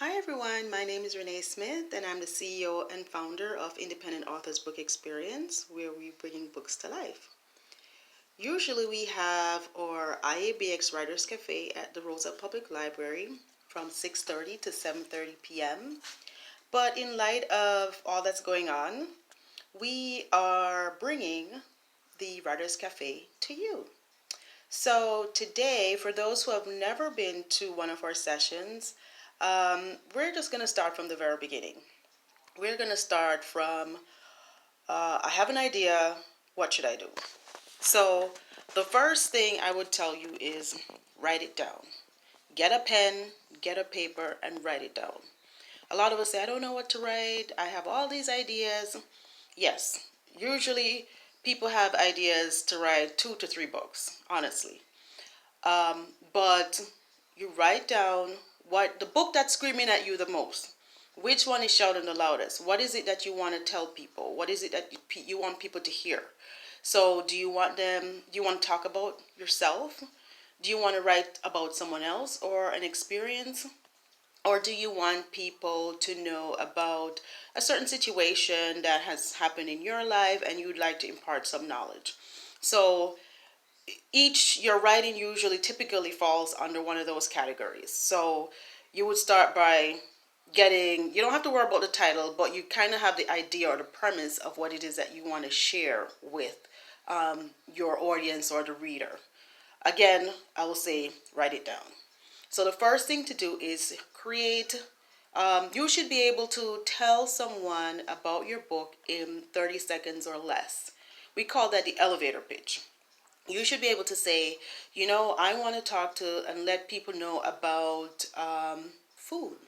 Hi everyone, my name is Renee Smith and I'm the CEO and founder of Independent Authors Book Experience, where we bring books to life. Usually we have our IABX Writers Cafe at the Rosa Public Library from 6:30 to 7:30 p.m. But in light of all that's going on, we are bringing the Writers Cafe to you. So today, for those who have never been to one of our sessions, we're just going to start from the very beginning. We're going to start from I have an idea, what should I do? So the first thing I would tell you is write it down. Get a pen, get a paper, and write it down. A lot of us say, I don't know what to write. I have all these ideas. Yes, usually people have ideas to write 2 to 3 books, honestly. But you write down what the book that's screaming at you the most. Which one is shouting the loudest? What is it that you want to tell people? What is it that you want people to hear? So do you want to talk about yourself? Do you want to write about someone else or an experience? Or do you want people to know about a certain situation that has happened in your life and you'd like to impart some knowledge? So your writing usually typically falls under one of those categories. So you would start by you don't have to worry about the title, but you kind of have the idea or the premise of what it is that you want to share with your audience or the reader. Again, I will say write it down. So the first thing to do is you should be able to tell someone about your book in 30 seconds or less. We call that the elevator pitch. You should be able to say, I want to talk to and let people know about food.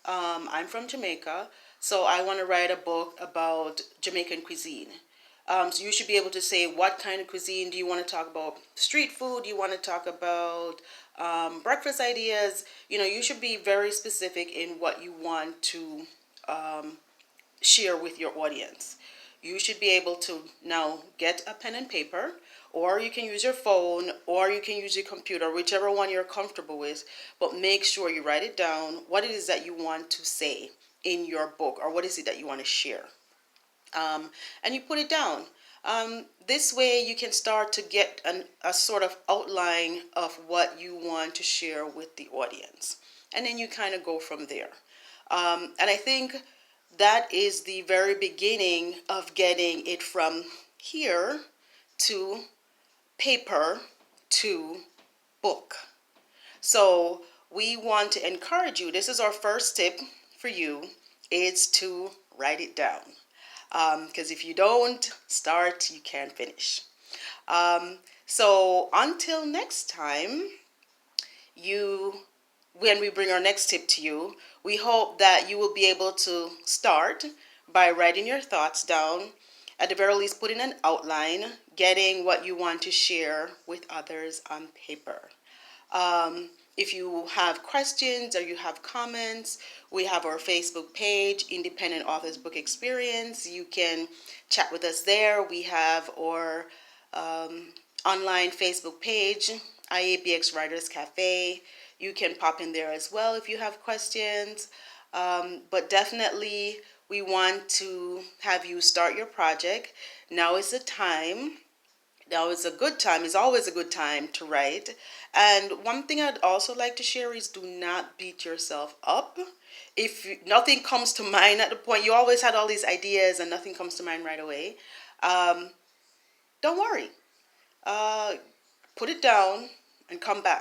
I'm from Jamaica, so I want to write a book about Jamaican cuisine. So you should be able to say what kind of cuisine do you want to talk about? Street food? Do you want to talk about breakfast ideas? You should be very specific in what you want to share with your audience. You should be able to now get a pen and paper, or you can use your phone, or you can use your computer, whichever one you're comfortable with, but make sure you write it down, what it is that you want to say in your book, or what is it that you want to share. And you put it down. This way you can start to get a sort of outline of what you want to share with the audience. And then you kind of go from there. And I think that is the very beginning of getting it from here to paper to book. So we want to encourage you. This is our first tip for you, is to write it down. Because if you don't start, you can't finish. So until next time, when we bring our next tip to you, we hope that you will be able to start by writing your thoughts down, at the very least putting an outline, getting what you want to share with others on paper. If you have questions or you have comments, we have our Facebook page, Independent Authors Book Experience. You can chat with us there. We have our online Facebook page, IABX Writers Cafe. You can pop in there as well if you have questions. But definitely, we want to have you start your project. Now is the time. Now is a good time. It's always a good time to write. And one thing I'd also like to share is do not beat yourself up. If nothing comes to mind at the point, you always had all these ideas and nothing comes to mind right away. Don't worry. Put it down and come back.